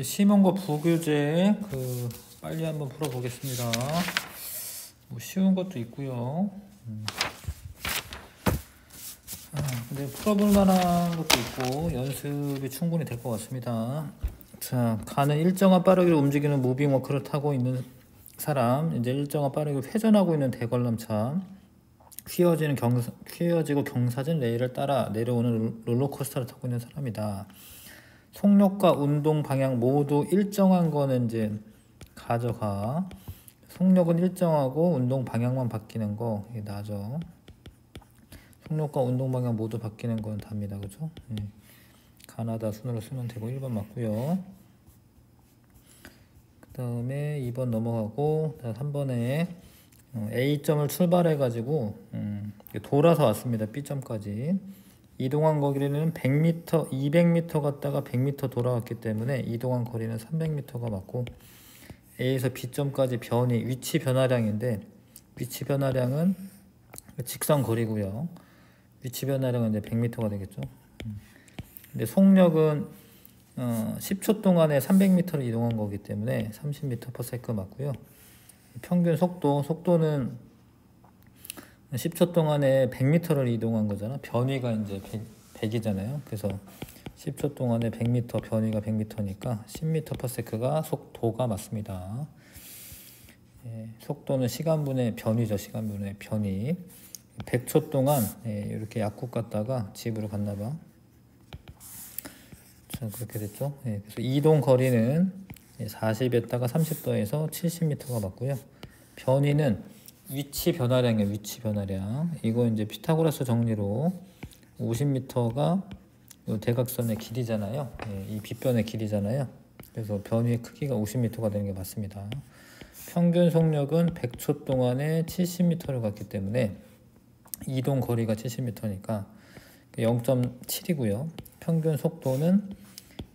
시몬과 부교재 빨리 한번 풀어보겠습니다. 뭐 쉬운 것도 있고요. 근데 풀어볼 만한 것도 있고 연습이 충분히 될 것 같습니다. 자, 가는 일정한 빠르기로 움직이는 무빙 워크를 타고 있는 사람, 이제 일정한 빠르기로 회전하고 있는 대관람차, 휘어지고 경사진 레일을 따라 내려오는 롤러코스터를 타고 있는 사람이다. 속력과 운동 방향 모두 일정한 거는 이제 가져가. 속력은 일정하고 운동 방향만 바뀌는 거 이게 나죠. 속력과 운동 방향 모두 바뀌는 건 답니다. 그죠? 네. 가나다 순으로 쓰면 되고 1번 맞고요. 그 다음에 2번 넘어가고 3번에 A점을 출발해 가지고 돌아서 왔습니다. B점까지. 이동한 거리는 100m, 200m 갔다가 100m 돌아왔기 때문에 이동한 거리는 300m가 맞고, A에서 B점까지 위치 변화량인데, 위치 변화량은 직선 거리고요. 위치 변화량은 이제 100m가 되겠죠. 근데 속력은 10초 동안에 300m를 이동한 거기 때문에 30m/s 맞고요. 평균 속도는 10초 동안에 100m를 이동한 거잖아. 변위가 이제 100이잖아요. 그래서 10초 동안에 100m, 변위가 100m니까 10m/s가 속도가 맞습니다. 속도는 시간분의 변위죠. 시간분의 변위. 100초 동안 이렇게 약국 갔다가 집으로 갔나봐. 자, 그렇게 됐죠. 그래서 이동 거리는 40에다가 30도에서 70m가 맞고요. 변위는 위치 변화량이에요. 위치 변화량. 이거 이제 피타고라스 정리로 50m가 이 대각선의 길이잖아요. 이 빗변의 길이잖아요. 그래서 변위의 크기가 50m가 되는 게 맞습니다. 평균 속력은 100초 동안에 70m를 갔기 때문에 이동 거리가 70m니까 0.7이고요. 평균 속도는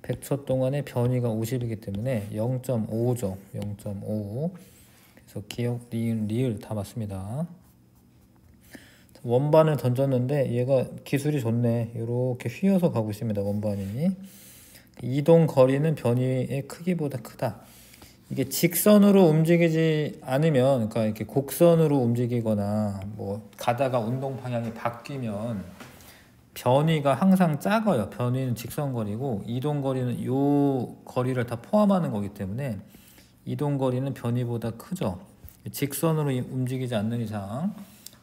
100초 동안에 변위가 50이기 때문에 0.5죠. 0.5. 그래서 기억, 리을 다 맞습니다. 원반을 던졌는데 얘가 기술이 좋네. 이렇게 휘어서 가고 있습니다. 원반이. 이동 거리는 변위의 크기보다 크다. 이게 직선으로 움직이지 않으면, 그러니까 이렇게 곡선으로 움직이거나 뭐 가다가 운동 방향이 바뀌면 변위가 항상 작아요. 변위는 직선 거리고 이동 거리는 요 거리를 다 포함하는 거기 때문에 이동 거리는 변위보다 크죠. 직선으로 움직이지 않는 이상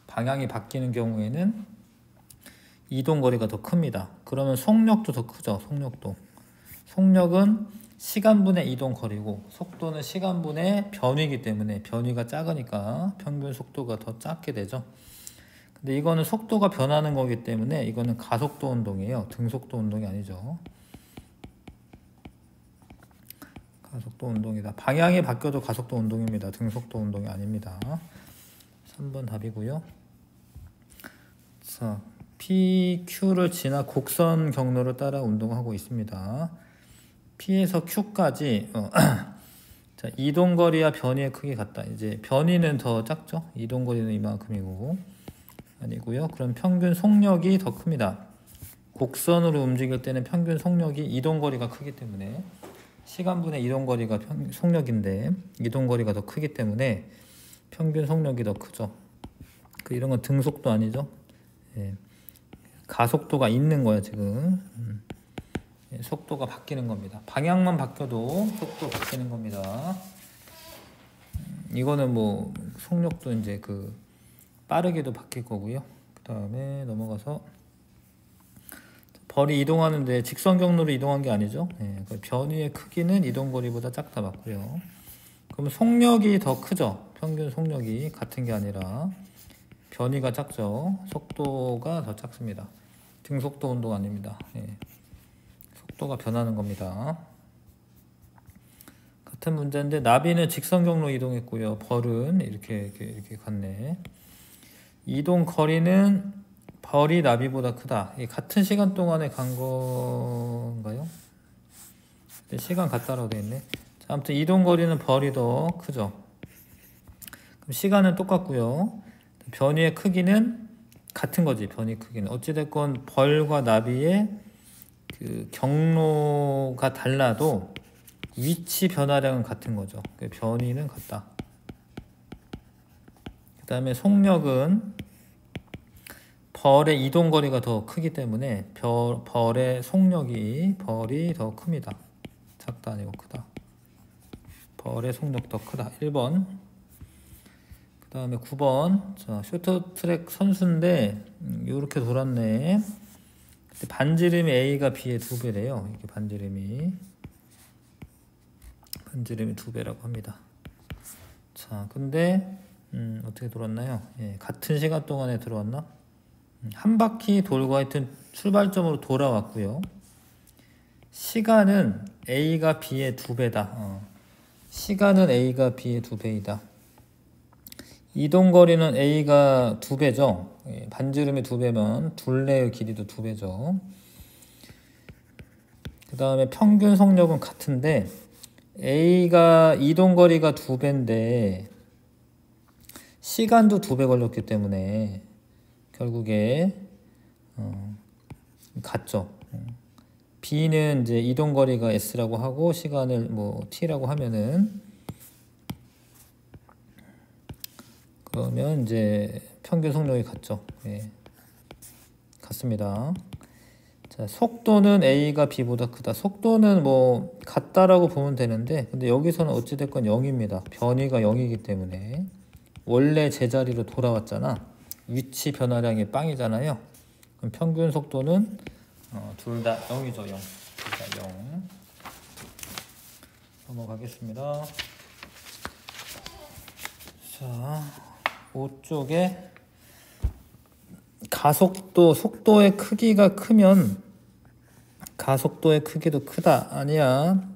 방향이 바뀌는 경우에는 이동 거리가 더 큽니다. 그러면 속력도 더 크죠. 속력은 시간분의 이동 거리고 속도는 시간분의 변위이기 때문에 변위가 작으니까 평균 속도가 더 작게 되죠. 근데 이거는 속도가 변하는 거기 때문에 이거는 가속도 운동이에요. 등속도 운동이 아니죠. 가속도 운동이다. 방향이 바뀌어도 가속도 운동입니다. 등속도 운동이 아닙니다. 3번 답이고요. 자, PQ를 지나 곡선 경로를 따라 운동하고 있습니다. P에서 Q까지 자, 이동거리와 변위의 크기 같다. 이제 변위는 더 작죠. 이동거리는 이만큼이고 아니고요. 그럼 평균 속력이 더 큽니다. 곡선으로 움직일 때는 평균 속력이 이동거리가 크기 때문에 시간분의 이동거리가 속력인데 이동거리가 더 크기 때문에 평균 속력이 더 크죠. 이런 건 등속도 아니죠. 가속도가 있는 거야 지금. 속도가 바뀌는 겁니다. 방향만 바뀌어도 속도 바뀌는 겁니다. 이거는 뭐 속력도 이제 빠르게도 바뀔 거고요. 그 다음에 넘어가서 벌이 이동하는데 직선 경로로 이동한 게 아니죠. 변위의 크기는 이동거리보다 작다 맞고요. 그럼 속력이 더 크죠. 평균 속력이 같은 게 아니라 변위가 작죠. 속도가 더 작습니다. 등속도 운동 아닙니다. 속도가 변하는 겁니다. 같은 문제인데 나비는 직선 경로 이동했고요. 벌은 이렇게 갔네. 이동 거리는 벌이 나비보다 크다. 같은 시간 동안에 간 건가요? 시간 같다라고 되어 있네. 자, 아무튼 이동 거리는 벌이 더 크죠. 그럼 시간은 똑같고요. 변위의 크기는 같은 거지. 변위 크기는 어찌됐건 벌과 나비의 경로가 달라도 위치 변화량은 같은 거죠. 변위는 같다. 그 다음에 속력은 벌의 이동거리가 더 크기 때문에 벌의 벌이 더 큽니다. 작다 아니고 크다. 벌의 속력 더 크다. 1번. 그 다음에 9번. 자, 쇼트트랙 선수인데 이렇게 돌았네. 반지름이 A가 B의 2배래요. 이게 반지름이 2배라고 합니다. 자, 근데 어떻게 돌았나요? 예, 같은 시간 동안에 들어왔나? 한 바퀴 돌고 하여튼 출발점으로 돌아왔고요. 시간은 A가 B의 2배다. 시간은 A가 B의 2배이다. 이동거리는 A가 2배죠. 반지름이 2배면 둘레의 길이도 2배죠. 그 다음에 평균 속력은 같은데 A가 이동거리가 2배인데 시간도 2배 걸렸기 때문에 결국에 같죠. B는 이제 이동거리가 S라고 하고 시간을 뭐 T라고 하면은 그러면 이제 평균 속력이 같죠. 예. 같습니다. 자, 속도는 A가 B보다 크다. 속도는 뭐 같다라고 보면 되는데 근데 여기서는 어찌됐건 0입니다. 변위가 0이기 때문에 원래 제자리로 돌아왔잖아. 위치 변화량이 빵이잖아요. 그럼 평균 속도는 둘 다 0이죠. 0. 둘 다 0. 넘어가겠습니다. 자, 5쪽에 가속도, 속도의 크기가 크면 가속도의 크기도 크다. 아니야.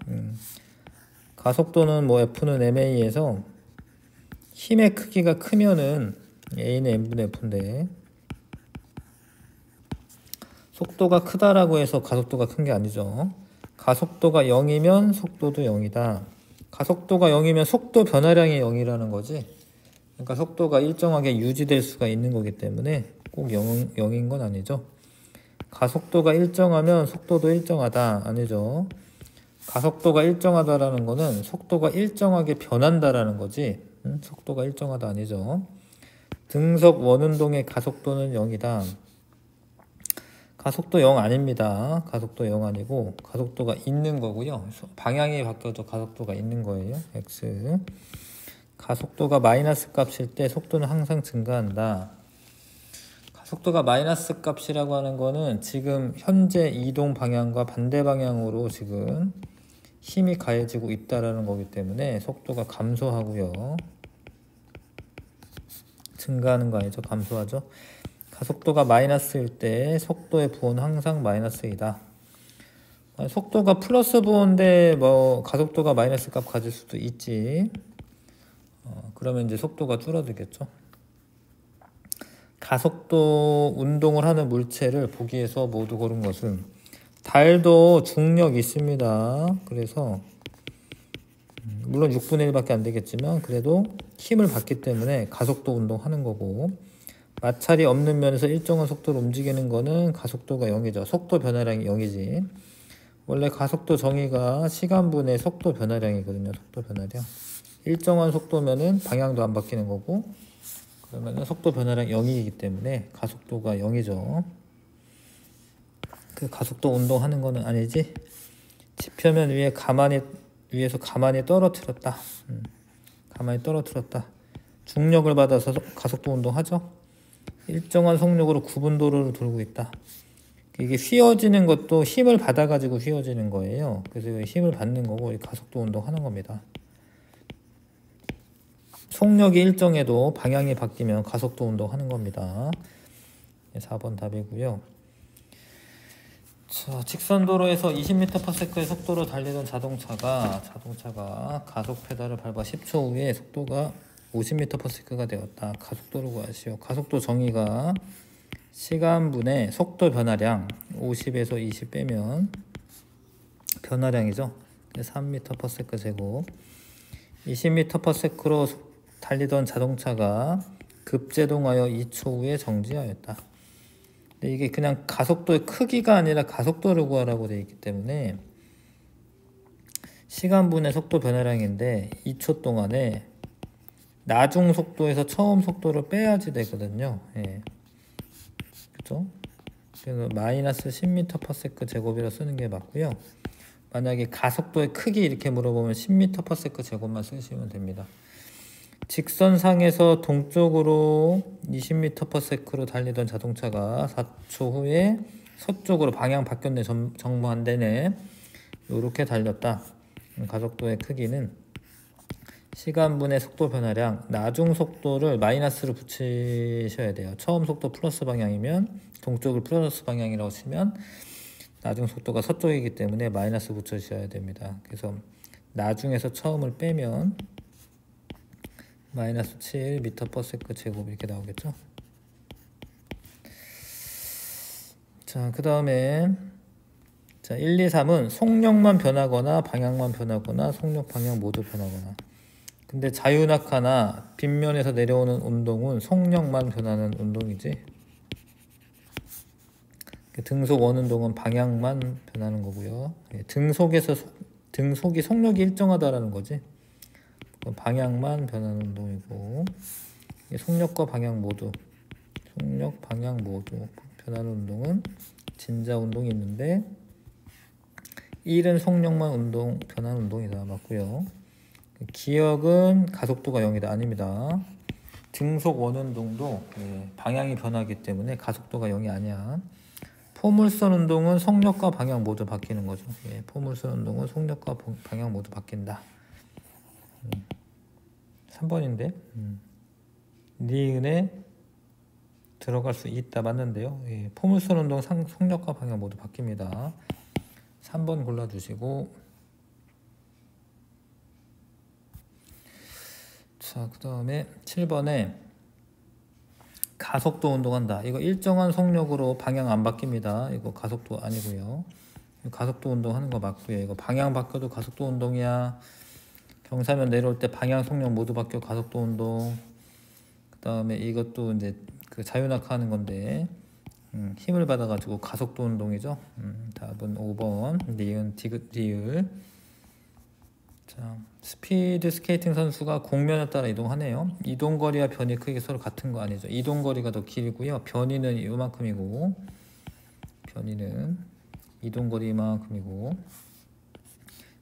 가속도는 뭐 F는 ma에서 힘의 크기가 크면은 A는 M분의 F인데 속도가 크다라고 해서 가속도가 큰 게 아니죠. 가속도가 0이면 속도도 0이다. 가속도가 0이면 속도 변화량이 0이라는 거지. 그러니까 속도가 일정하게 유지될 수가 있는 거기 때문에 꼭 0인 건 아니죠. 가속도가 일정하면 속도도 일정하다. 아니죠. 가속도가 일정하다라는 거는 속도가 일정하게 변한다라는 거지. 속도가 일정하다 아니죠. 등속 원운동의 가속도는 0이다. 가속도 0 아닙니다. 가속도 0 아니고 가속도가 있는 거고요. 방향이 바뀌어도 가속도가 있는 거예요. X. 가속도가 마이너스 값일 때 속도는 항상 증가한다. 가속도가 마이너스 값이라고 하는 거는 지금 현재 이동 방향과 반대 방향으로 지금 힘이 가해지고 있다라는 거기 때문에 속도가 감소하고요. 증가하는 거 아니죠? 감소하죠? 가속도가 마이너스일 때 속도의 부호는 항상 마이너스이다. 속도가 플러스 부호인데 뭐 가속도가 마이너스 값 가질 수도 있지. 그러면 이제 속도가 줄어들겠죠. 가속도 운동을 하는 물체를 보기에서 모두 고른 것은 달도 중력이 있습니다. 그래서 물론 6분의 1밖에 안 되겠지만 그래도 힘을 받기 때문에 가속도 운동하는 거고 마찰이 없는 면에서 일정한 속도로 움직이는 거는 가속도가 0이죠. 속도 변화량이 0이지. 원래 가속도 정의가 시간분의 속도 변화량이거든요. 속도 변화량. 일정한 속도면은 방향도 안 바뀌는 거고 그러면은 속도 변화량 0이기 때문에 가속도가 0이죠. 그 가속도 운동하는 거는 아니지. 지표면 위에서 가만히 떨어뜨렸다. 가만히 떨어뜨렸다. 중력을 받아서 가속도 운동하죠. 일정한 속력으로 굽은 도로를 돌고 있다. 이게 휘어지는 것도 힘을 받아가지고 휘어지는 거예요. 그래서 힘을 받는 거고 가속도 운동하는 겁니다. 속력이 일정해도 방향이 바뀌면 가속도 운동하는 겁니다. 4번 답이고요. 자, 직선도로에서 20m/s의 속도로 달리던 자동차가 가속 페달을 밟아 10초 후에 속도가 50m/s가 되었다. 가속도로 구하시오. 가속도 정의가 시간분의 속도 변화량 50에서 20 빼면 변화량이죠. 3m/s 제곱. 20m/s로 달리던 자동차가 급제동하여 2초 후에 정지하였다. 근데 이게 그냥 가속도의 크기가 아니라 가속도를 구하라고 되어 있기 때문에 시간분의 속도 변화량인데 2초 동안에 나중 속도에서 처음 속도를 빼야지 되거든요. 예. 그죠? 그래서 마이너스 10m/s 제곱이라 쓰는 게 맞고요. 만약에 가속도의 크기 이렇게 물어보면 10m/s 제곱만 쓰시면 됩니다. 직선상에서 동쪽으로 20m/s로 달리던 자동차가 4초 후에 서쪽으로 방향 바뀌었네, 정보 안 되네. 이렇게 달렸다. 가속도의 크기는 시간분의 속도 변화량, 나중 속도를 마이너스로 붙이셔야 돼요. 처음 속도 플러스 방향이면 동쪽을 플러스 방향이라고 치면 나중 속도가 서쪽이기 때문에 마이너스 붙여주셔야 됩니다. 그래서 나중에서 처음을 빼면 마이너스 7m/s 제곱 이렇게 나오겠죠. 자, 그 다음에 자, 1, 2, 3은 속력만 변하거나 방향만 변하거나 속력, 방향 모두 변하거나. 근데 자유낙하나 빗면에서 내려오는 운동은 속력만 변하는 운동이지. 등속 원운동은 방향만 변하는 거고요. 등속이 속력이 일정하다라는 거지. 방향만 변하는 운동이고, 속력과 방향 모두, 속력, 방향 모두 변하는 운동은 진자 운동이 있는데 1은 속력만 변하는 운동이다. 맞고요. 기억은 가속도가 0이다. 아닙니다. 등속 원운동도 방향이 변하기 때문에 가속도가 0이 아니야. 포물선 운동은 속력과 방향 모두 바뀌는 거죠. 포물선 운동은 속력과 방향 모두 바뀐다. 3번인데 니은에 들어갈 수 있다. 맞는데요. 포물선 운동 속력과 방향 모두 바뀝니다. 3번 골라주시고, 자, 그 다음에 7번에 가속도 운동한다. 이거 일정한 속력으로 방향 안 바뀝니다. 이거 가속도 아니고요. 가속도 운동하는 거 맞고요. 이거 방향 바뀌어도 가속도 운동이야. 경사면 내려올 때 방향 속력 모두 바뀌어 가속도 운동. 그 다음에 이것도 이제 그 자유낙하하는 건데 힘을 받아가지고 가속도 운동이죠. 답은 5번 니은 디귿. 자, 스피드 스케이팅 선수가 공면에 따라 이동하네요. 이동거리와 변이 크기 서로 같은 거 아니죠. 이동거리가 더 길고요. 변이는 이만큼이고, 변이는 이동거리 이만큼이고,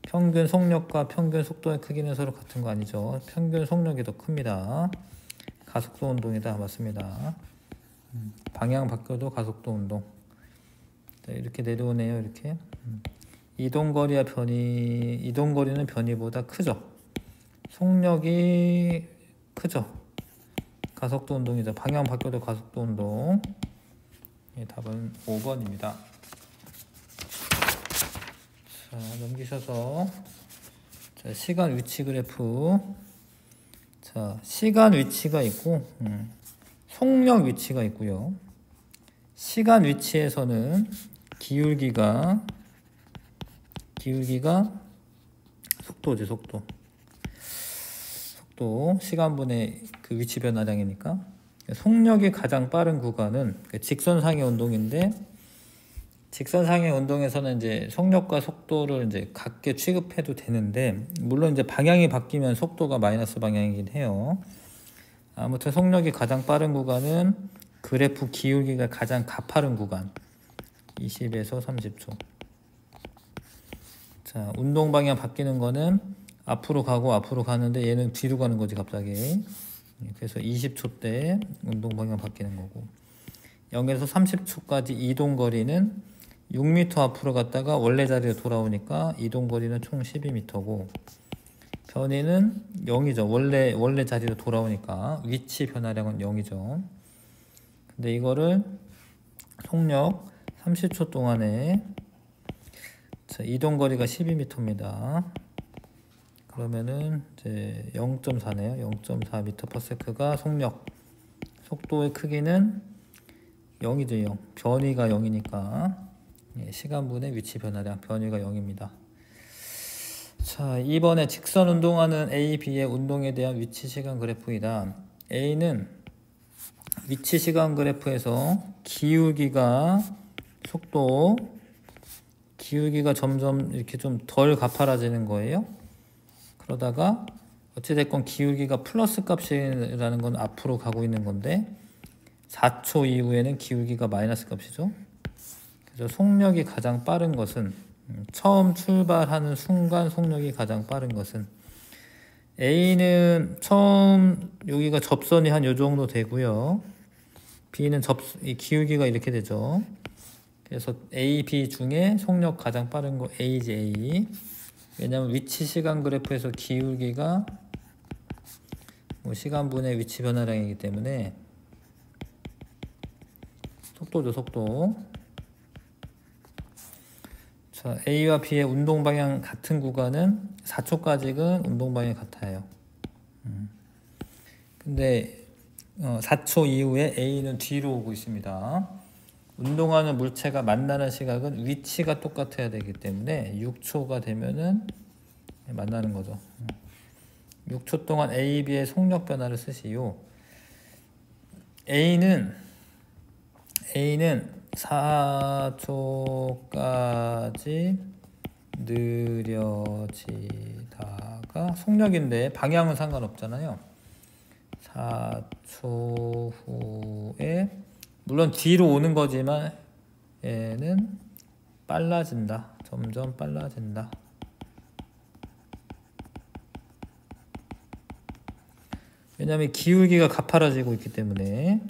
평균 속력과 평균 속도의 크기는 서로 같은 거 아니죠. 평균 속력이 더 큽니다. 가속도 운동이다. 맞습니다. 방향 바뀌어도 가속도 운동. 자, 이렇게 내려오네요. 이렇게. 이동거리와 이동거리는 변이보다 크죠. 속력이 크죠. 가속도 운동이죠. 방향 바뀌어도 가속도 운동. 답은 5번입니다. 자, 넘기셔서 자, 시간 위치 그래프. 자, 시간 위치가 있고 속력 위치가 있고요. 시간 위치에서는 기울기가 속도지. 속도 시간분의 그 위치 변화량이니까. 속력이 가장 빠른 구간은 직선상의 운동인데, 직선상의 운동에서는 이제 속력과 속도를 이제 같게 취급해도 되는데, 물론 이제 방향이 바뀌면 속도가 마이너스 방향이긴 해요. 아무튼 속력이 가장 빠른 구간은 그래프 기울기가 가장 가파른 구간, 20에서 30초. 자, 운동 방향 바뀌는 거는 앞으로 가는데 얘는 뒤로 가는 거지 갑자기. 그래서 20초 때 운동 방향 바뀌는 거고, 0에서 30초까지 이동 거리는 6m 앞으로 갔다가 원래 자리로 돌아오니까 이동 거리는 총 12m고, 변이는 0이죠. 원래 자리로 돌아오니까 위치 변화량은 0이죠. 근데 이거를 속력 30초 동안에 자, 이동 거리가 12m입니다. 그러면은 이제 0.4네요. 0.4m/s가 속력. 속도의 크기는 0이죠. 0. 변이가 0이니까 시간분의 위치 변화량 변이가 0입니다. 자, 이번에 직선 운동하는 A, B의 운동에 대한 위치 시간 그래프이다. A는 위치 시간 그래프에서 기울기가 속도, 기울기가 점점 이렇게 좀 덜 가파라지는 거예요. 그러다가 어찌됐건 기울기가 플러스 값이라는 건 앞으로 가고 있는 건데 4초 이후에는 기울기가 마이너스 값이죠. 그래서 속력이 가장 빠른 것은 처음 출발하는 순간 속력이 가장 빠른 것은 A는 처음 여기가 접선이 한 요 정도 되고요. B는 이 기울기가 이렇게 되죠. 그래서 A, B 중에 속력 가장 빠른 거 A지 A. 왜냐하면 위치 시간 그래프에서 기울기가 뭐 시간분의 위치 변화량이기 때문에 속도죠, 속도. 자, A와 B의 운동 방향 같은 구간은 4초까지는 운동 방향이 같아요. 근데 4초 이후에 A는 뒤로 오고 있습니다. 운동하는 물체가 만나는 시각은 위치가 똑같아야 되기 때문에 6초가 되면은 만나는 거죠. 6초 동안 A, B의 속력 변화를 쓰시오. A는 4초까지 느려지다가 속력인데 방향은 상관없잖아요. 4초 후에 물론 뒤로 오는 거지만 얘는 빨라진다. 점점 빨라진다. 왜냐하면 기울기가 가파라지고 있기 때문에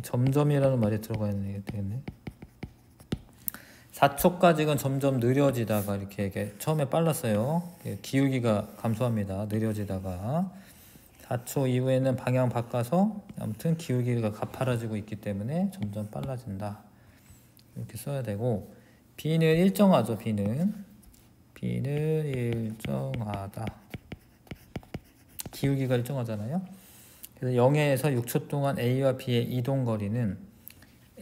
점점이라는 말이 들어가야 되겠네. 4초까지는 점점 느려지다가 이렇게 처음에 빨랐어요. 기울기가 감소합니다. 느려지다가 4초 이후에는 방향 바꿔서 아무튼 기울기가 가파라지고 있기 때문에 점점 빨라진다. 이렇게 써야 되고 B는 일정하죠. B는 일정하다. 기울기가 일정하잖아요. 그래서 0에서 6초 동안 A와 B의 이동 거리는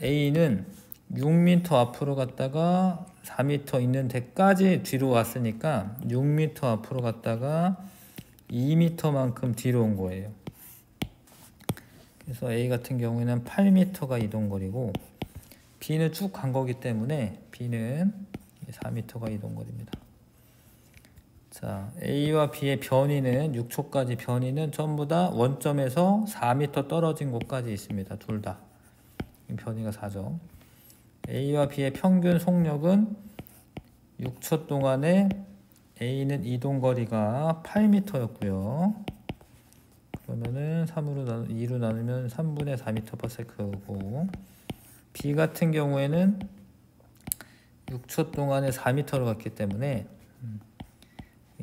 A는 6m 앞으로 갔다가 4m 있는 데까지 뒤로 왔으니까 6m 앞으로 갔다가 2m만큼 뒤로 온 거예요. 그래서 A 같은 경우에는 8m가 이동 거리고 B는 쭉 간 거기 때문에 B는 4m가 이동 거리입니다. 자, A와 B의 변이는 6초까지 변이는 전부 다 원점에서 4m 떨어진 곳까지 있습니다. 둘 다. 변이가 4죠. A와 B의 평균 속력은 6초 동안에 A는 이동 거리가 8m였고요. 그러면은 2로 나누면 3분의 4m/s고 B 같은 경우에는 6초 동안에 4m로 갔기 때문에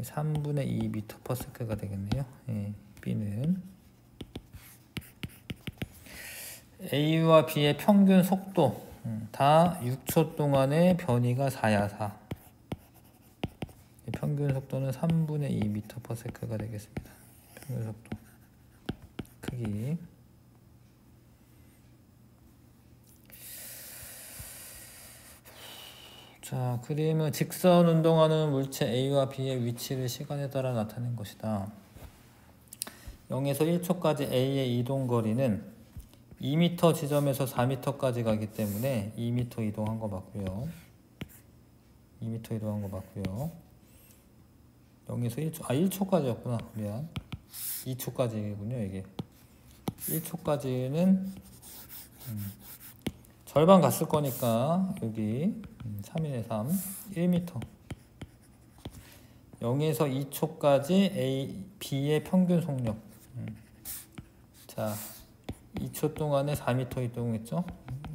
3분의 2m/s가 되겠네요. 예, B는 A와 B의 평균 속도 다 6초 동안의 변이가 4야 4. 평균 속도는 3분의 2m/s가 되겠습니다. 평균 속도 크기. 자, 그림은 직선 운동하는 물체 A와 B의 위치를 시간에 따라 나타낸 것이다. 0에서 1초까지 A의 이동 거리는 2m 지점에서 4m까지 가기 때문에 2m 이동한 거 맞고요. 2m 이동한 거 맞고요. 0에서 1초, 1초까지였구나. 미안. 2초까지군요, 이게. 1초까지는 절반 갔을 거니까 여기 3분의 3, 1m. 0에서 2초까지 A, B의 평균 속력. 자, 2초 동안에 4m 이동했죠?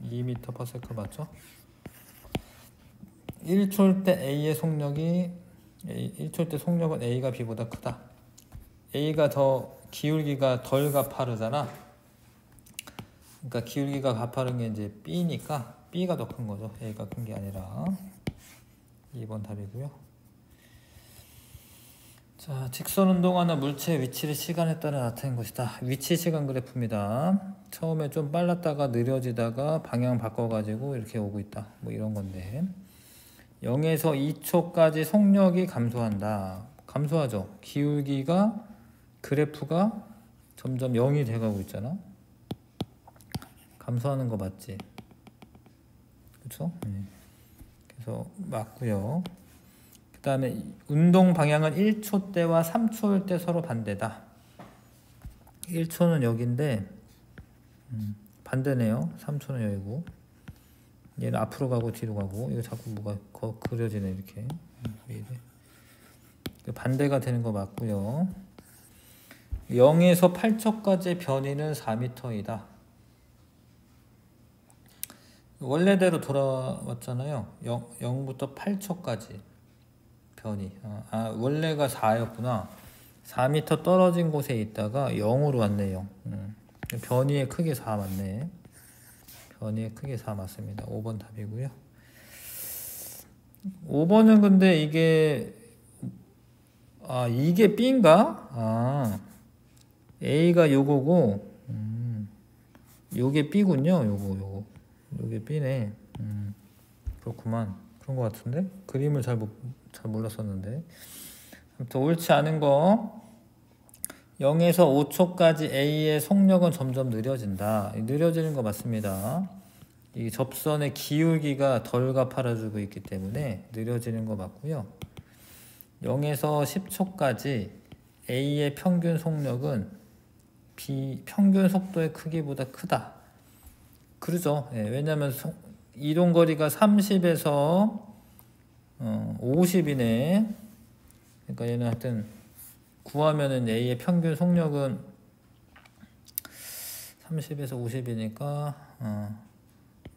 2m/s 맞죠? 1초일 때 A의 속력이 1초일 때 속력은 A가 B보다 크다. A가 더 기울기가 덜 가파르잖아. 그러니까 기울기가 가파른 게 이제 B니까 B가 더 큰 거죠. A가 큰 게 아니라. 2번 답이고요. 자, 직선 운동하는 물체의 위치를 시간에 따라 나타낸 것이다. 위치 시간 그래프입니다. 처음에 좀 빨랐다가 느려지다가 방향 바꿔가지고 이렇게 오고 있다. 뭐 이런 건데 0에서 2초까지 속력이 감소한다. 감소하죠. 기울기가 그래프가 점점 0이 돼가고 있잖아. 감소하는 거 맞지? 그렇죠? 그래서 맞고요. 그 다음에 운동 방향은 1초대와 3초일 때 서로 반대다. 1초는 여기인데 반대네요. 3초는 여기고, 얘는 앞으로 가고 뒤로 가고, 이거 자꾸 뭐가 그려지네 이렇게. 왜 이래? 반대가 되는 거 맞고요. 0에서 8초까지의 변이는 4m이다. 원래대로 돌아왔잖아요. 0부터 8초까지 변이. 원래가 4였구나. 4m 떨어진 곳에 있다가 0으로 왔네요. 변이의 크기 4 맞네. 변이의 크기 4 맞습니다. 5번 답이고요. 5번은 근데 이게 이게 B인가? A가 요거고, 요게 B군요. 요게 B네. 그렇구만. 그런 것 같은데? 그림을 잘 몰랐었는데. 아무튼 옳지 않은 거. 0에서 5초까지 A의 속력은 점점 느려진다. 느려지는 거 맞습니다. 이 접선의 기울기가 덜 가팔아주고 있기 때문에 느려지는 거 맞고요. 0에서 10초까지 A의 평균 속력은 B 평균 속도의 크기보다 크다. 그러죠. 예, 왜냐하면 이동거리가 30에서 50이네. 그러니까 얘는 하여튼 구하면은 A의 평균 속력은 30에서 50이니까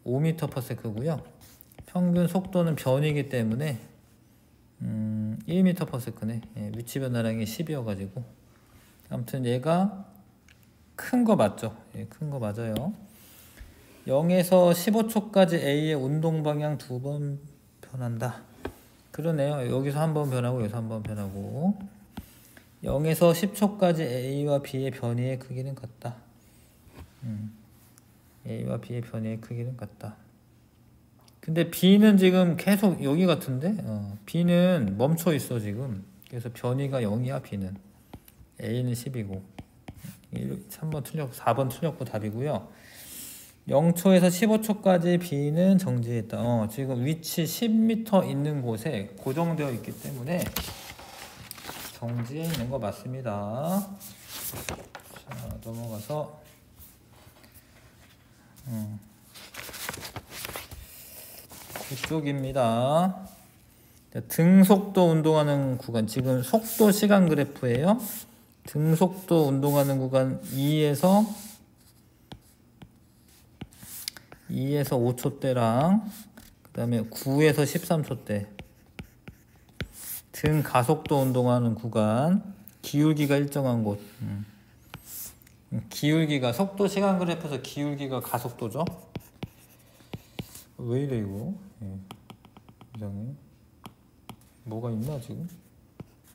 5m/s고요. 평균 속도는 변이기 때문에 1m/s네. 예, 위치 변화량이 10이어가지고 아무튼 얘가 큰 거 맞죠? 예, 큰 거 맞아요. 0에서 15초까지 A의 운동 방향 2번 변한다. 그러네요. 여기서 한 번 변하고 여기서 한 번 변하고. 0에서 10초까지 A와 B의 변이의 크기는 같다. A와 B의 변이의 크기는 같다. 근데 B는 지금 계속 여기 같은데? B는 멈춰 있어 지금. 그래서 변이가 0이야 B는. A는 10이고. 3번 틀렸고 4번 틀렸고 답이고요. 0초에서 15초까지 B는 정지했다. 지금 위치 10m 있는 곳에 고정되어 있기 때문에 정지해 있는 거 맞습니다. 자, 넘어가서 이쪽입니다. 등속도 운동하는 구간, 지금 속도 시간 그래프예요. 등속도 운동하는 구간 2에서 5초대랑 그 다음에 9에서 13초대. 등 가속도 운동하는 구간, 기울기가 일정한 곳. 기울기가 속도 시간 그래프에서 기울기가 가속도죠. 왜 이래 이거? 예. 이상해. 뭐가 있나 지금?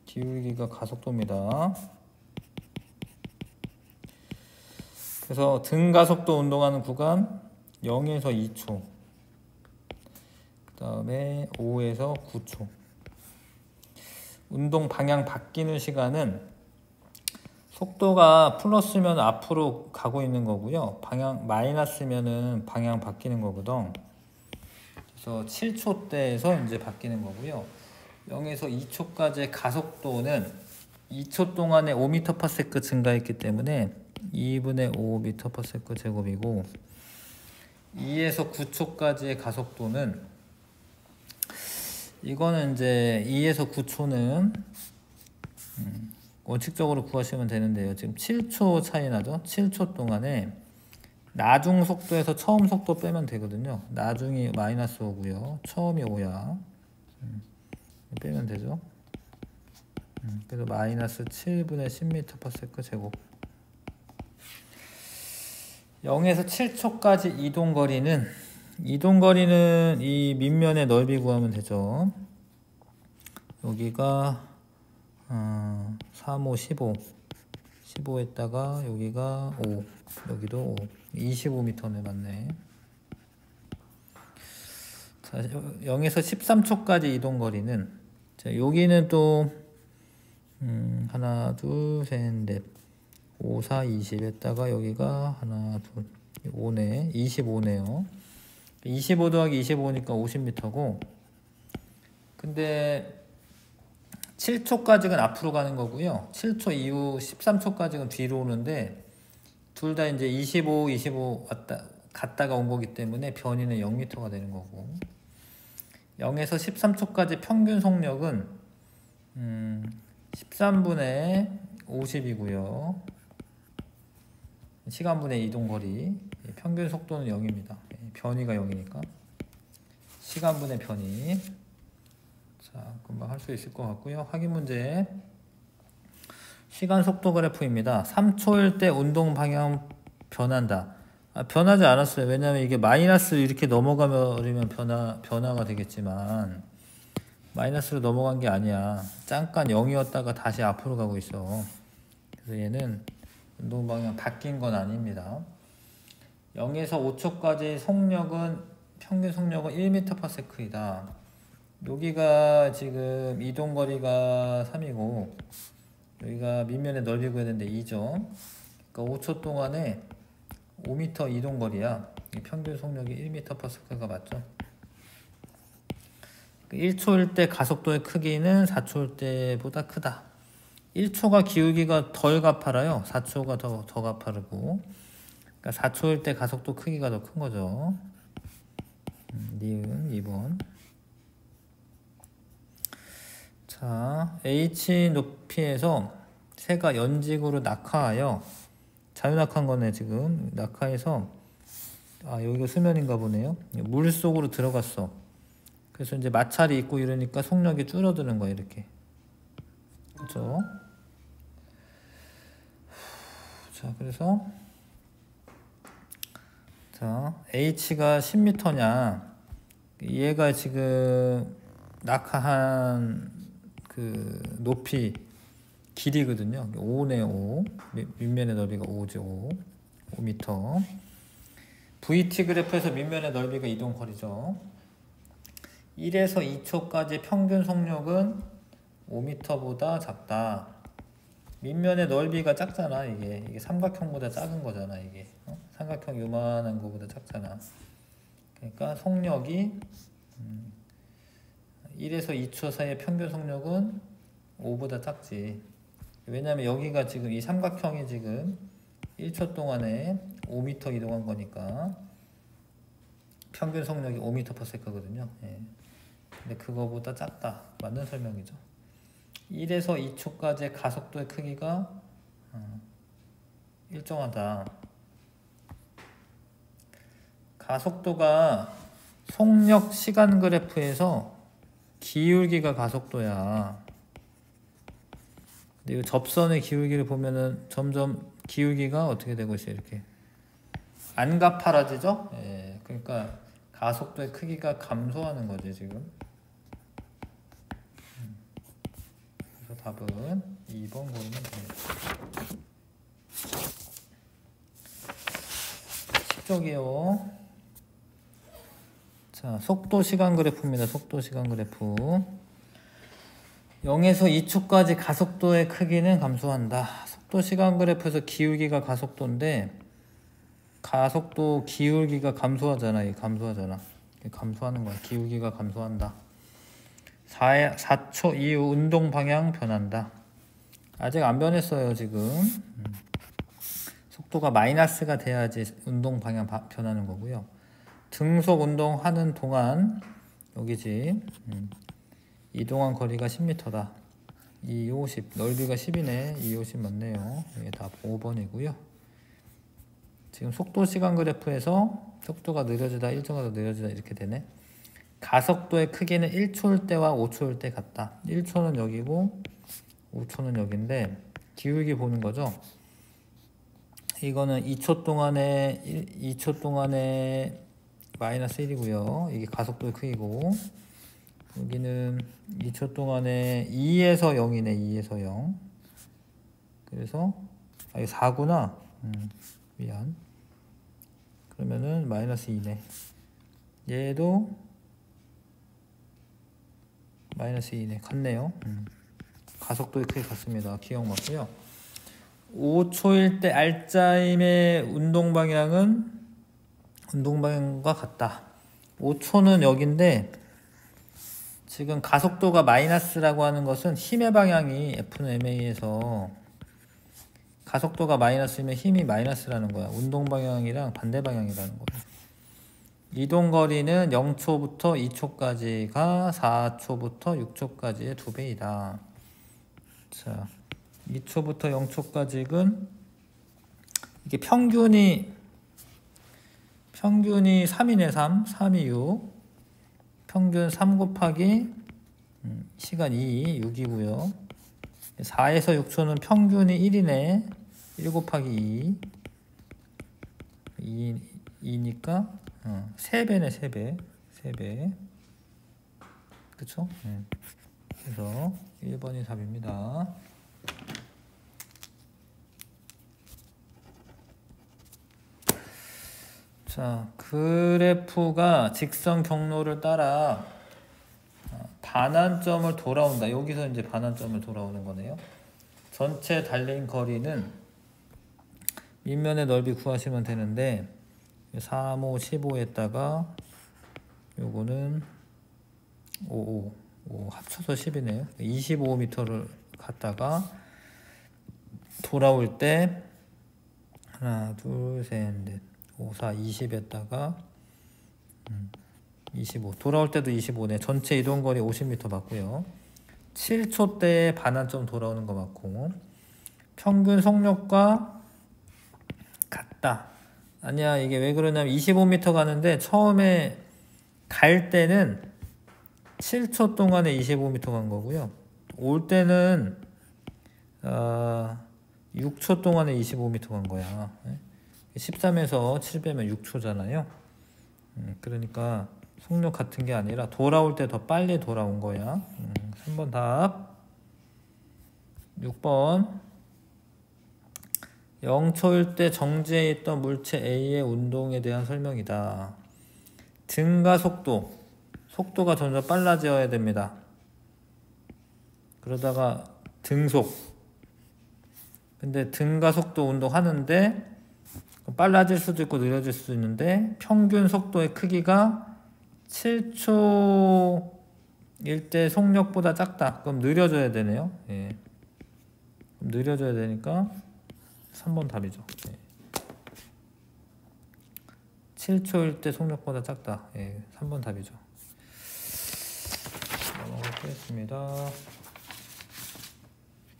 기울기가 가속도입니다. 그래서 등 가속도 운동하는 구간 0에서 2초, 그 다음에 5에서 9초. 운동 방향 바뀌는 시간은 속도가 플러스면 앞으로 가고 있는 거고요. 방향 마이너스면은 방향 바뀌는 거거든. 그래서 7초대에서 이제 바뀌는 거고요. 0에서 2초까지의 가속도는 2초 동안에 5m/s 증가했기 때문에 2분의 5m/s 제곱이고, 2에서 9초까지의 가속도는, 이거는 이제 2에서 9초는 원칙적으로 구하시면 되는데요. 지금 7초 차이 나죠? 7초 동안에 나중 속도에서 처음 속도 빼면 되거든요. 나중이 마이너스 5고요. 처음이 5야. 빼면 되죠. 그래서 마이너스 7분의 10m/s 제곱. 0에서 7초까지 이동거리는 이 밑면의 넓이 구하면 되죠. 여기가 3, 5, 15 15에다가 여기가 5, 여기도 5, 25m네 맞네. 자, 0에서 13초까지 이동거리는, 자, 여기는 또 하나, 둘, 셋, 넷, 5, 4, 20에다가 여기가 하나, 둘, 5네. 25네요. 25 더하기 25니까 50m고, 근데 7초까지는 앞으로 가는 거고요. 7초 이후 13초까지는 뒤로 오는데 둘 다 이제 25 갔다가 온 거기 때문에 변이는 0m가 되는 거고 0에서 13초까지 평균 속력은 13분의 50이고요. 시간분의 이동거리 평균 속도는 0입니다. 변이가 0이니까 시간분의 변이. 자, 금방 할 수 있을 것 같고요. 확인 문제. 시간 속도 그래프입니다. 3초일 때 운동 방향 변한다. 변하지 않았어요. 왜냐하면 이게 마이너스 이렇게 넘어가면 변화가 되겠지만 마이너스로 넘어간 게 아니야. 잠깐 0이었다가 다시 앞으로 가고 있어. 그래서 얘는 운동 방향 바뀐 건 아닙니다. 0에서 5초까지 평균 속력은 1m/s이다. 여기가 지금 이동거리가 3이고 여기가 밑면의 넓이 구해야 되는데 2죠. 그러니까 5초 동안에 5m 이동거리야. 평균 속력이 1m/s가 맞죠. 1초일 때 가속도의 크기는 4초일 때보다 크다. 1초가 기울기가 덜 가파라요. 4초가 더 가파르고. 그러니까 4초일 때 가속도 크기가 더 큰 거죠. 니은 2번. 자, H 높이에서 새가 연직으로 낙하하여 자유낙하한 거네 지금. 낙하해서 여기가 수면인가 보네요. 물 속으로 들어갔어. 그래서 이제 마찰이 있고 이러니까 속력이 줄어드는 거야 이렇게. 그렇죠? 자, 그래서 H가 10m냐? 얘가 지금 낙하한 그 높이 길이거든요. 5네요. 5. 밑면의 넓이가 5죠. 5m. VT 그래프에서 밑면의 넓이가 이동거리죠. 1에서 2초까지 평균 속력은 5m보다 작다. 밑면의 넓이가 작잖아. 이게 삼각형보다 작은 거잖아. 이게 삼각형 요만한 거보다 작잖아. 그러니까 속력이 1에서 2초 사이의 평균 속력은 5보다 작지. 왜냐면 여기가 지금 이 삼각형이 지금 1초 동안에 5m 이동한 거니까 평균 속력이 5m/s거든요. 예. 근데 그거보다 작다. 맞는 설명이죠. 1에서 2초까지의 가속도의 크기가 일정하다. 가속도가 속력 시간 그래프에서 기울기가 가속도야. 근데 이 접선의 기울기를 보면은 점점 기울기가 어떻게 되고 있어요? 이렇게 안 가파라지죠? 예, 그러니까 가속도의 크기가 감소하는 거지 지금. 그래서 답은 2번 고르면 됩니다. 10쪽이요. 자, 속도 시간 그래프입니다. 속도 시간 그래프. 0에서 2초까지 가속도의 크기는 감소한다. 속도 시간 그래프에서 기울기가 가속도인데 가속도 기울기가 감소하잖아. 감소하잖아. 감소하는 거야. 기울기가 감소한다. 4초 이후 운동 방향 변한다. 아직 안 변했어요 지금. 속도가 마이너스가 돼야지 운동 방향 변하는 거고요. 등속 운동하는 동안 여기지. 이동한 거리가 10m다. 250 넓이가 10이네. 250 맞네요. 이게 답 5번이고요. 지금 속도 시간 그래프에서 속도가 느려지다 일정하다 느려지다 이렇게 되네. 가속도의 크기는 1초일 때와 5초일 때 같다. 1초는 여기고 5초는 여기인데 기울기 보는 거죠. 이거는 2초 동안에 마이너스 1이고요. 이게 가속도의 크기고 여기는 2초 동안에 2에서 0이네. 2에서 0. 그래서 이게 4구나. 미안. 그러면은 마이너스 2네. 얘도 마이너스 2네. 같네요. 가속도의 크기 같습니다. 기억 맞고요. 5초일 때 알짜임의 운동 방향과 같다. 5초는 여긴데 지금 가속도가 마이너스라고 하는 것은 힘의 방향이 F는 ma에서 가속도가 마이너스면 힘이 마이너스라는 거야. 운동 방향이랑 반대 방향이라는 거야. 이동 거리는 0초부터 2초까지가 4초부터 6초까지의 2배이다. 자, 2초부터 0초까지는 이게 평균이 3이네. 3이 6. 평균 3 곱하기 시간 2, 6이고요. 4에서 6초는 평균이 1이네. 1 곱하기 2. 2니까 3배네. 3배. 그쵸? 그래서 1번이 답입니다. 자, 그래프가 직선 경로를 따라 반환점을 돌아온다. 여기서 이제 반환점을 돌아오는 거네요. 전체 달린 거리는 밑면의 넓이 구하시면 되는데 3, 5, 15에다가 요거는 5 합쳐서 10이네요. 25m를 갔다가 돌아올 때 하나, 둘, 셋, 넷, 5, 4, 20에다가 25. 돌아올 때도 25네. 전체 이동거리 50m 맞고요. 7초대에 반환점 돌아오는 거 맞고, 평균 속력과 같다. 아니야, 이게 왜 그러냐면 25m 가는데 처음에 갈 때는 7초 동안에 25m 간 거고요. 올 때는 6초 동안에 25m 간 거야. 13에서 7 빼면 6초잖아요. 그러니까 속력 같은 게 아니라 돌아올 때 더 빨리 돌아온 거야. 3번 답. 6번. 0초일 때 정지해 있던 물체 A의 운동에 대한 설명이다. 증가 속도가 점점 빨라져야 됩니다. 그러다가 등속. 근데 등가 속도 운동하는데 빨라질 수도 있고 느려질 수도 있는데 평균 속도의 크기가 7초일 때 속력보다 작다. 그럼 느려져야 되네요. 예. 그럼 느려져야 되니까 3번 답이죠. 예. 7초일 때 속력보다 작다. 예. 3번 답이죠. 넘어가겠습니다.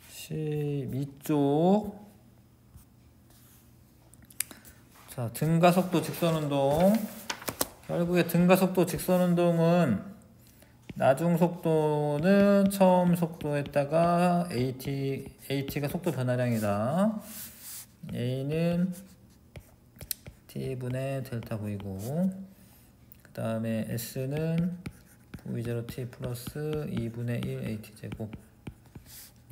12쪽. 자, 등가속도 직선운동. 결국에 등가속도 직선운동은 나중 속도는 처음 속도에다가 AT가 속도 변화량이다. A는 T분의 델타 V고, 그 다음에 S는 V0T 플러스 2분의 1 AT제곱.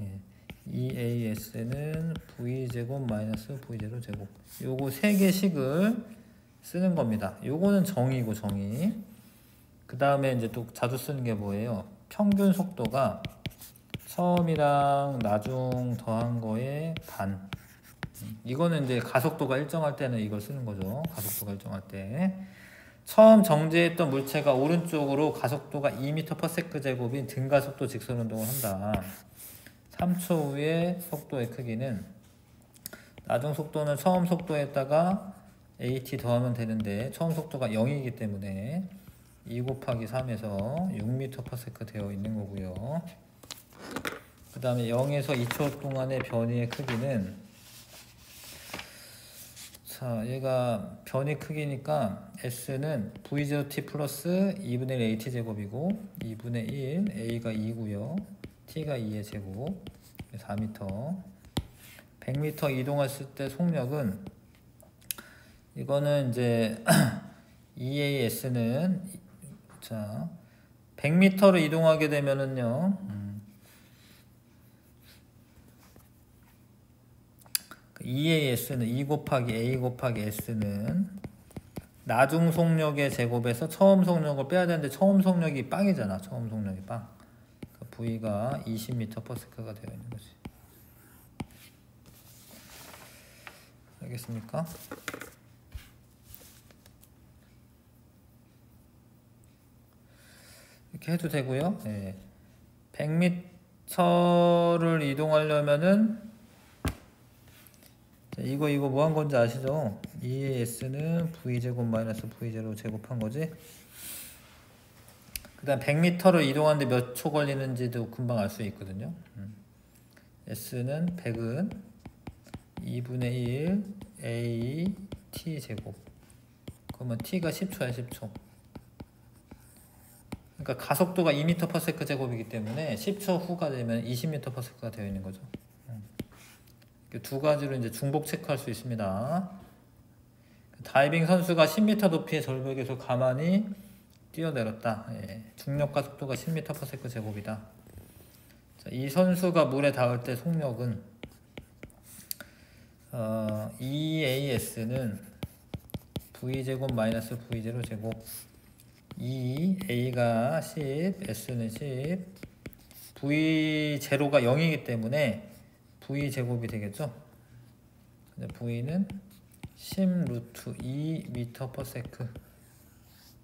예. EAS는 V제곱 마이너스 V0 제곱. 요거 3개씩을 쓰는 겁니다. 요거는 정의고, 정의. 그 다음에 이제 또 자주 쓰는 게 뭐예요? 평균 속도가 처음이랑 나중 더한 거의 반. 이거는 이제 가속도가 일정할 때는 이걸 쓰는 거죠. 가속도가 일정할 때. 처음 정지했던 물체가 오른쪽으로 가속도가 2m/s 제곱인 등가속도 직선운동을 한다. 3초 후에 속도의 크기는, 나중 속도는 처음 속도에다가 AT 더하면 되는데 처음 속도가 0이기 때문에 2 곱하기 3에서 6m/s 되어 있는 거고요. 그 다음에 0에서 2초 동안의 변이의 크기는, 자, 얘가 변이 크기니까 S는 V0T 플러스 2분의 1 AT 제곱이고 2분의 1 A가 2고요. T가 2의 제곱 4m. 100m 이동했을 때 속력은, 이거는 이제 EAS는, 자, 100m를 이동하게 되면은요, EAS는 2 곱하기 A 곱하기 S는 나중 속력의 제곱에서 처음 속력을 빼야 되는데 처음 속력이 빵이잖아. 처음 속력이 빵. 그러니까 V가 20m/s가 되어 있는 거지. 알겠습니까? 이렇게 해도 되고요. 예. 100m를 이동하려면은 이거 뭐 한 건지 아시죠? 2의 s는 v제곱 마이너스 v0 제곱한 거지. 그 다음 100m를 이동하는데 몇 초 걸리는지도 금방 알 수 있거든요. s는 100은 2분의 1 a t 제곱. 그러면 t가 10초야 10초. 그러니까 가속도가 2m/s 제곱이기 때문에 10초 후가 되면 20m/s가 되어 있는 거죠. 두 가지로 이제 중복 체크할 수 있습니다. 다이빙 선수가 10m 높이의 절벽에서 가만히 뛰어내렸다. 예. 중력 가속도가 10m/s 제곱이다. 자, 이 선수가 물에 닿을 때 속력은 2as는 v제곱 마이너스 v0 제곱 2a가 10, s는 10, v0가 0이기 때문에 v제곱이 되겠죠. v는 10 루트 2m/s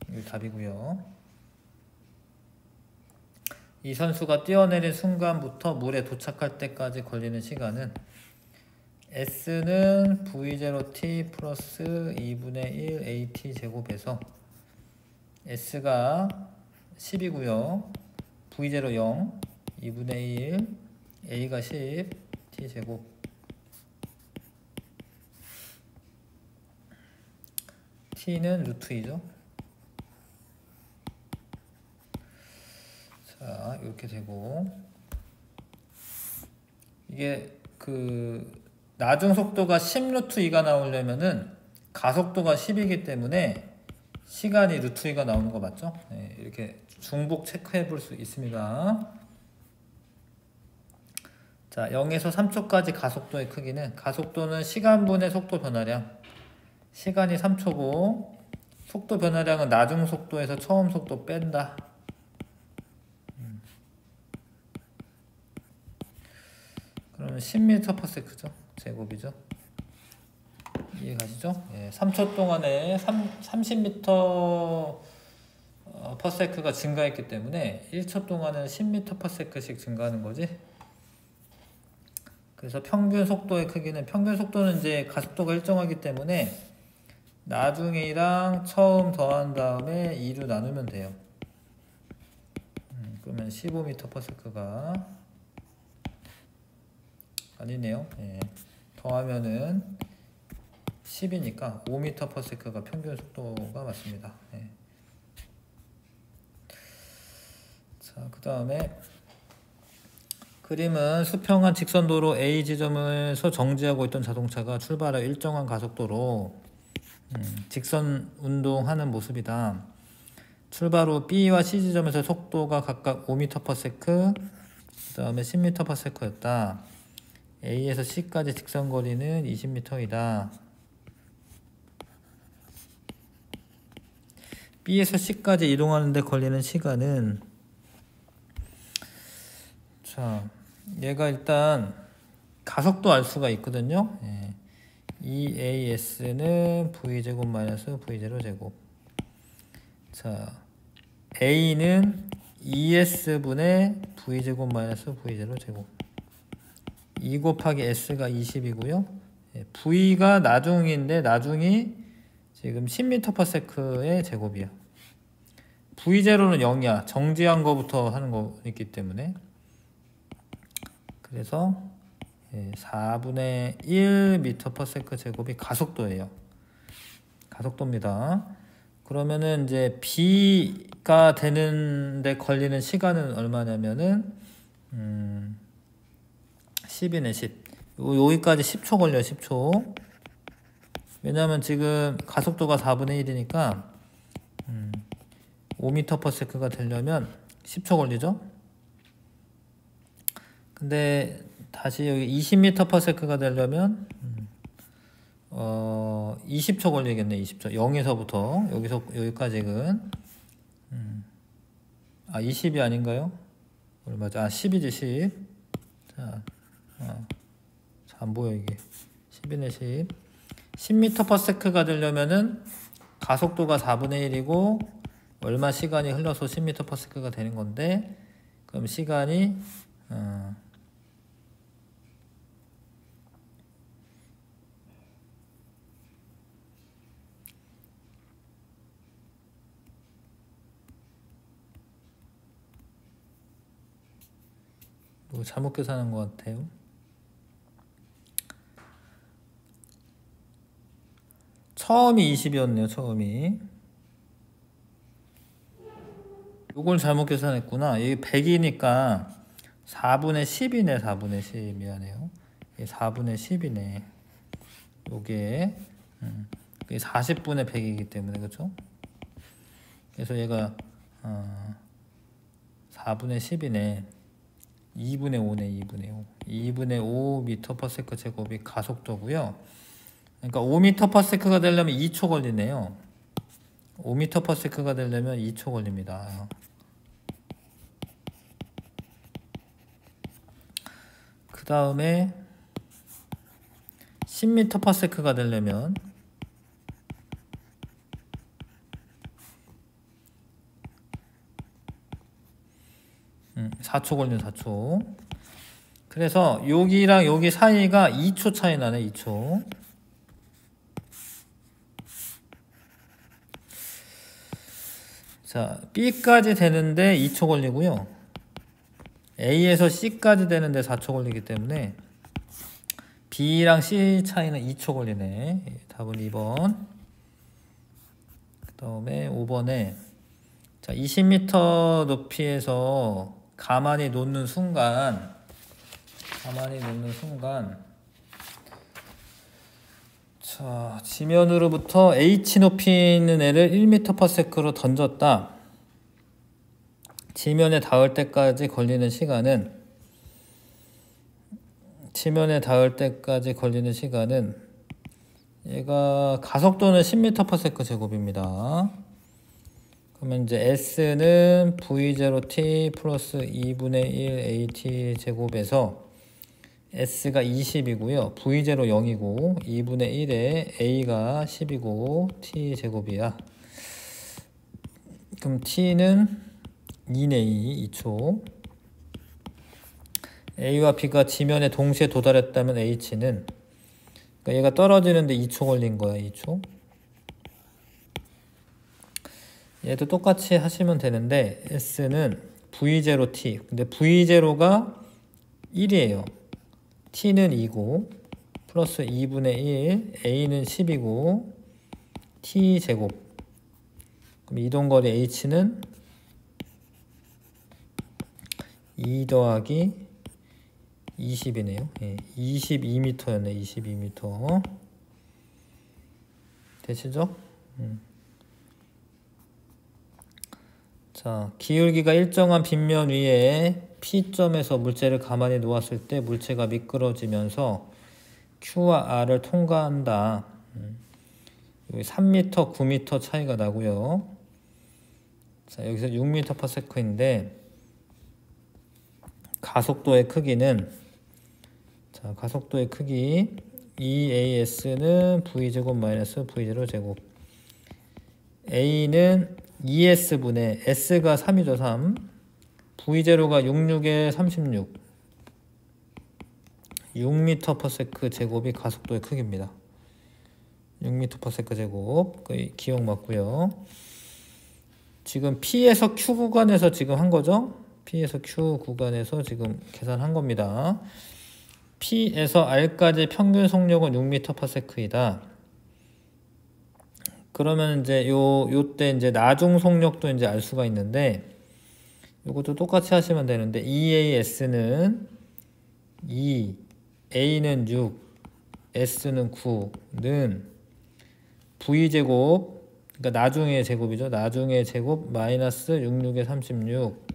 이게 답이고요. 이 선수가 뛰어내린 순간부터 물에 도착할 때까지 걸리는 시간은 s는 v0t 플러스 2분의 1 at 제곱에서 s가 10이고요. v0 0, 2분의 1, a가 10, t제곱. t는 루트 2죠. 자, 이렇게 되고, 이게 나중 속도가 10 루트 2가 나오려면은 가속도가 10이기 때문에 시간이 루트 2가 나오는 거 맞죠? 네, 이렇게 중복 체크해 볼 수 있습니다. 자, 0에서 3초까지 가속도의 크기는, 가속도는 시간분의 속도 변화량, 시간이 3초고 속도 변화량은 나중 속도에서 처음 속도 뺀다. 그러면 10m/s죠. 제곱이죠. 이해 가시죠? 예, 3초 동안에 30m/s가 증가했기 때문에 1초 동안은 10m/s씩 증가하는 거지. 그래서 평균 속도의 크기는, 평균 속도는 이제 가속도가 일정하기 때문에 나중이랑 처음 더한 다음에 2로 나누면 돼요. 그러면 15m/s가 아니네요. 예. 더하면은 10이니까 5m/s가 평균 속도가 맞습니다. 예. 자, 그 다음에 그림은 수평한 직선도로 A 지점에서 정지하고 있던 자동차가 출발해 일정한 가속도로 직선 운동하는 모습이다. 출발 후 B와 C 지점에서 속도가 각각 5m/s, 그 다음에 10m/s였다. A에서 C까지 직선 거리는 20m이다. B에서 C까지 이동하는데 걸리는 시간은, 자, 얘가 일단 가속도 알 수가 있거든요. 예. 2as는 v제곱 마이너스 v0 제곱. 자, a는 2s분의 v제곱 마이너스 v0 제곱. 2 곱하기 s가 20이고요. 예, v가 나중인데 나중이 지금 10m/s의 제곱이야. v0는 0이야. 정지한 거부터 하는 거 있기 때문에. 그래서 4분의 1 m/s 제곱이 가속도예요. 가속도입니다. 그러면은 이제 B가 되는데 걸리는 시간은 얼마냐면은 10이네 10. 여기까지 10초 걸려요. 10초. 왜냐면 지금 가속도가 4분의 1이니까 5m/s가 되려면 10초 걸리죠. 근데 다시 여기 20m/s가 되려면 20초 걸리겠네. 20초. 0에서부터 여기서 여기까지는 20이 아닌가요? 맞아. 10이지 10. 자, 안 보여 이게. 10이네 10. 10m/s가 되려면은 가속도가 4분의 1이고 얼마 시간이 흘러서 10m/s가 되는 건데, 그럼 시간이 뭐 잘못 계산한 것 같아요. 처음이 20이었네요. 처음이. 요걸 잘못 계산했구나. 이게 100이니까 4분의 10이네. 4분의 10. 미안해요. 이게 4분의 10이네. 요게 40분의 100이기 때문에, 그렇죠? 그래서 얘가 4분의 10이네. 2분의 5네. 2분의 5. 2분의 5m/s 제곱이 가속도고요. 그러니까 5m/s가 되려면 2초 걸리네요. 5m/s가 되려면 2초 걸립니다. 그 다음에 10m/s가 되려면 4초 걸리는 4초. 그래서 여기랑 여기 사이가 2초 차이 나네. 2초. 자, B까지 되는데 2초 걸리고요. A에서 C까지 되는데 4초 걸리기 때문에 B랑 C 차이는 2초 걸리네. 답은 2번. 그 다음에 5번에 자, 20m 높이에서 가만히 놓는 순간 자, 지면으로부터 H 높이 있는 애를 1m/s로 던졌다. 지면에 닿을 때까지 걸리는 시간은 얘가 가속도는 10m/s 제곱입니다. 그러면 이제 S는 V0t 플러스 2분의 1 AT 제곱에서 S가 20이고요. V0 0이고 2분의 1에 A가 10이고 T 제곱이야. 그럼 T는 2네. 2초. A와 B가 지면에 동시에 도달했다면 H는 그러니까 얘가 떨어지는데 2초 걸린 거야. 2초. 얘도 똑같이 하시면 되는데 S는 V0t 근데 V0가 1이에요. T는 2고 플러스 2분의 1 A는 10이고 T 제곱. 그럼 이동거리 H는 2 더하기 20이네요. 예, 22m였네. 22m. 되시죠? 자, 기울기가 일정한 빗면 위에 P점에서 물체를 가만히 놓았을 때 물체가 미끄러지면서 Q와 R을 통과한다. 여기 3m, 9m 차이가 나고요. 자, 여기서 6m/s인데 가속도의 크기는 자, 가속도의 크기 EAS는 V제곱 마이너스 V0 제곱. A는 2S분의 S가 3이죠. 3. V0가 66에 36. 6m/s 제곱이 가속도의 크기입니다. 6m/s 제곱. 거의 기억 맞고요. 지금 P에서 Q 구간에서 지금 한 거죠. P에서 Q 구간에서 지금 계산한 겁니다. P에서 R까지 평균 속력은 6m/s이다. 그러면 이제 요때 이제 나중 속력도 이제 알 수가 있는데 요것도 똑같이 하시면 되는데 EAS는 2, A는 6, S는 9는 V제곱 그러니까 나중의 제곱이죠. 나중의 제곱 마이너스 66에 36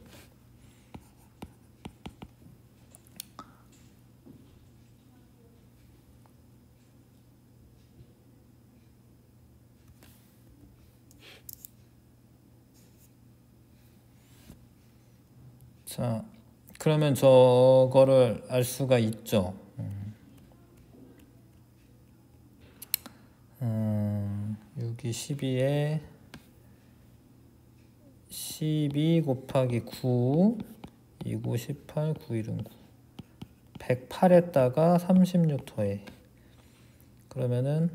자, 그러면 저거를 알 수가 있죠. 6이 12에 12 곱하기 9 29 18 9 1은 9 108에다가 36 더해 그러면은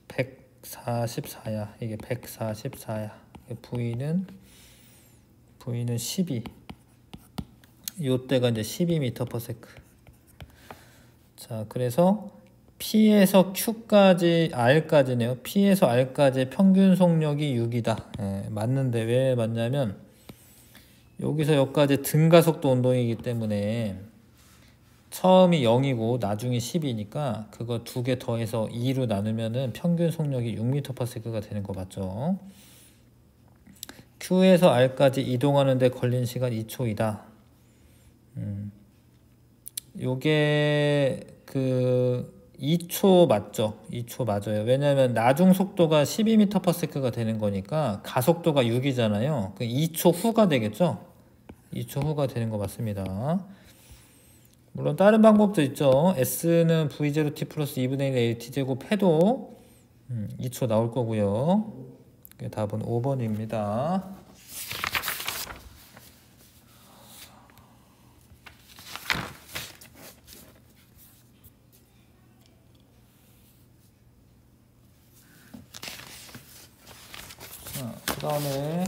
144야. 이게 144야. V는 12. 요때가 이제 12m/s. 자, 그래서 P에서 Q까지 R까지네요. P에서 R까지 평균 속력이 6이다. 예, 맞는데 왜 맞냐면 여기서 여기까지 등가속도 운동이기 때문에 처음이 0이고 나중이 10이니까 그거 두 개 더해서 2로 나누면은 평균 속력이 6m/s가 되는 거 맞죠? Q에서 R까지 이동하는데 걸린 시간 2초이다. 요게 그 2초 맞죠? 2초 맞아요. 왜냐면 나중 속도가 12m/s가 되는 거니까 가속도가 6이잖아요. 그 2초 후가 되겠죠? 2초 후가 되는 거 맞습니다. 물론 다른 방법도 있죠. S는 V0t 플러스 2분의 1 AT제곱 해도 2초 나올 거고요. 답은 5번입니다. 그 다음에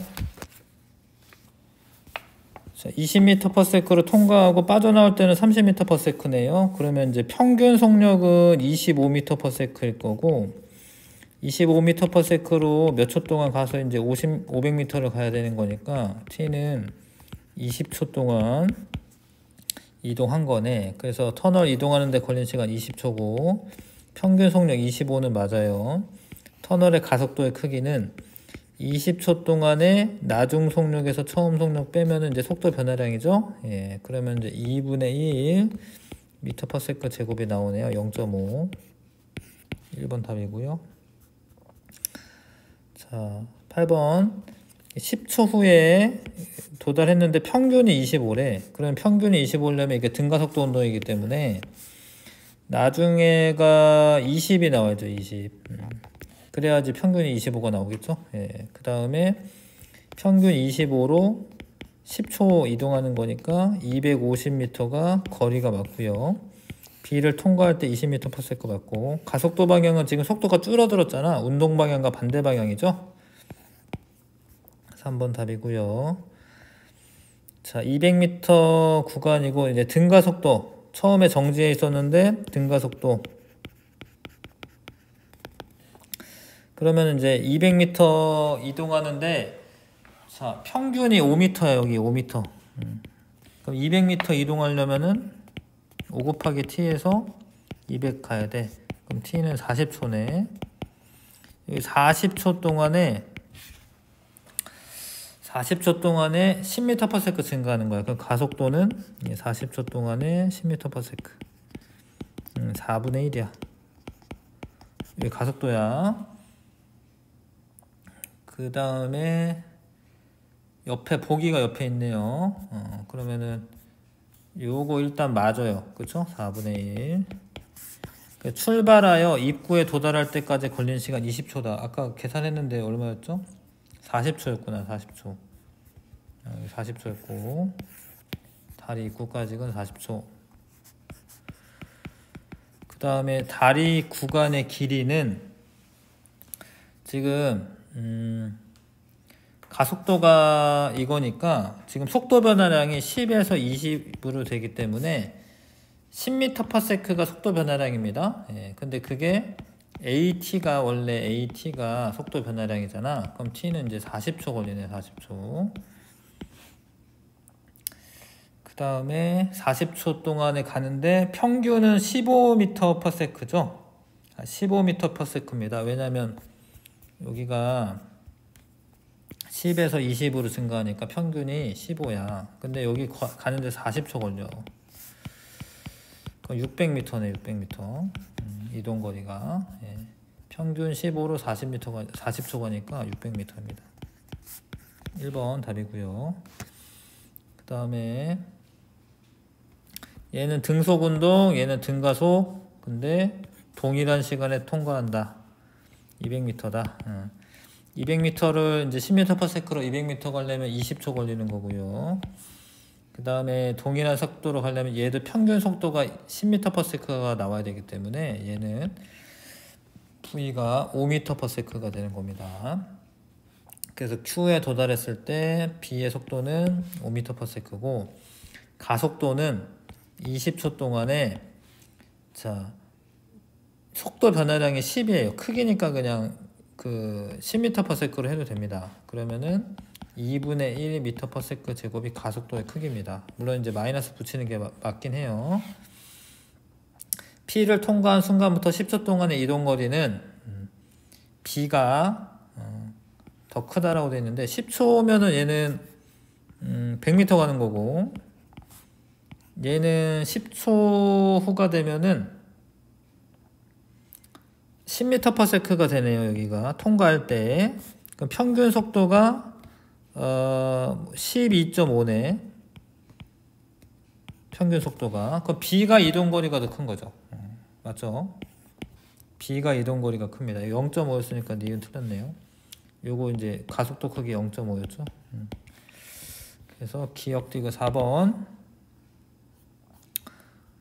20m/s로 통과하고 빠져나올 때는 30m/s네요. 그러면 이제 평균 속력은 25m/s일 거고 25m/s로 몇 초 동안 가서 이제 500m를 가야 되는 거니까 T는 20초 동안 이동한 거네. 그래서 터널 이동하는데 걸린 시간 20초고 평균 속력 25는 맞아요. 터널의 가속도의 크기는 20초 동안에 나중 속력에서 처음 속력 빼면은 이제 속도 변화량이죠. 예, 그러면 이제 2분의 1 m/s 제곱이 나오네요. 0.5. 1번 답이고요. 자, 8번. 10초 후에 도달했는데 평균이 25래. 그러면 평균이 25려면 이게 등가속도 운동이기 때문에 나중에가 20이 나와야죠. 20. 그래야지 평균이 25가 나오겠죠. 예. 그 다음에 평균 25로 10초 이동하는 거니까 250m가 거리가 맞고요. B를 통과할 때 20m/s 맞고 가속도 방향은 지금 속도가 줄어들었잖아. 운동 방향과 반대 방향이죠. 3번 답이고요. 자, 200m 구간이고 이제 등가속도 처음에 정지해 있었는데 등가속도 그러면 이제 200m 이동하는데 자, 평균이 5m야. 여기 5m. 그럼 200m 이동하려면은 5 곱하기 t에서 200 가야 돼. 그럼 t는 40초네. 여기 40초 동안에 10m/s 증가하는 거야. 그럼 가속도는 40초 동안에 10m/s. 4분의 1이야. 여기 가속도야. 그 다음에 옆에 보기가 옆에 있네요. 그러면은 요거 일단 맞아요. 그쵸? 4분의 1. 출발하여 입구에 도달할 때까지 걸린 시간 20초다. 아까 계산했는데 얼마였죠? 40초였구나. 40초. 40초였고 다리 입구까지는 40초. 그 다음에 다리 구간의 길이는 지금 가속도가 이거니까 지금 속도 변화량이 10에서 20으로 되기 때문에 10m/s가 속도 변화량입니다. 예, 근데 그게 AT가 원래 AT가 속도 변화량이잖아. 그럼 T는 이제 40초 걸리네. 40초. 그 다음에 40초 동안에 가는데 평균은 15m/s죠. 15m/s입니다. 왜냐면 여기가 10에서 20으로 증가하니까 평균이 15야. 근데 여기 가는데 40초 걸려. 그럼 600m네. 600m. 이동거리가. 예. 평균 15로 40초 가니까 600m입니다. 1번 답이고요. 그 다음에 얘는 등속운동, 얘는 등가속. 근데 동일한 시간에 통과한다. 200m다. 200m를 이제 10m/s로 200m 가려면 20초 걸리는 거고요. 그 다음에 동일한 속도로 가려면 얘도 평균 속도가 10m/s가 나와야 되기 때문에 얘는 V가 5m/s가 되는 겁니다. 그래서 Q에 도달했을 때 B의 속도는 5m/s고 가속도는 20초 동안에 자 속도 변화량이 10이에요. 크기니까 그냥 그 10m/s로 해도 됩니다. 그러면은 2분의 1 m/s 제곱이 가속도의 크기입니다. 물론 이제 마이너스 붙이는 게 맞긴 해요. P를 통과한 순간부터 10초 동안의 이동 거리는 B가 더 크다라고 되어 있는데 10초면은 얘는 100m 가는 거고 얘는 10초 후가 되면은 10m/s가 되네요. 여기가 통과할 때 그럼 평균 속도가 12.5네. 평균 속도가 그럼 B가 이동거리가 더 큰 거죠. 맞죠? B가 이동거리가 큽니다. 0.5였으니까 니은 틀렸네요. 요거 이제 가속도 크기 0.5였죠. 그래서 기억 이거 4번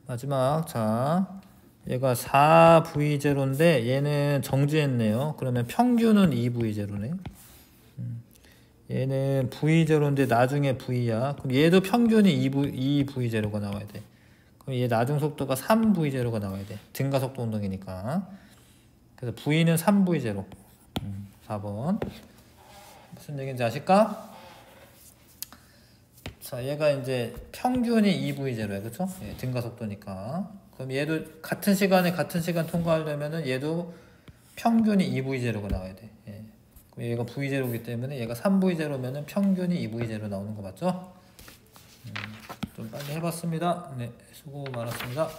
마지막. 자 얘가 4V0인데 얘는 정지했네요. 그러면 평균은 2V0네. 얘는 V0인데 나중에 V야. 그럼 얘도 평균이 2V0가 나와야 돼. 그럼 얘 나중 속도가 3V0가 나와야 돼. 증가속도 운동이니까. 그래서 V는 3V0. 4번. 무슨 얘기인지 아실까? 자, 얘가 이제 평균이 2V0야. 그쵸? 예, 증가속도니까. 그럼 얘도 같은 시간에 같은 시간 통과하려면은 얘도 평균이 2V0가 나와야 돼. 예. 그럼 얘가 V0이기 때문에 얘가 3V0면은 평균이 2V0 나오는 거 맞죠? 좀 빨리 해봤습니다. 네, 수고 많았습니다.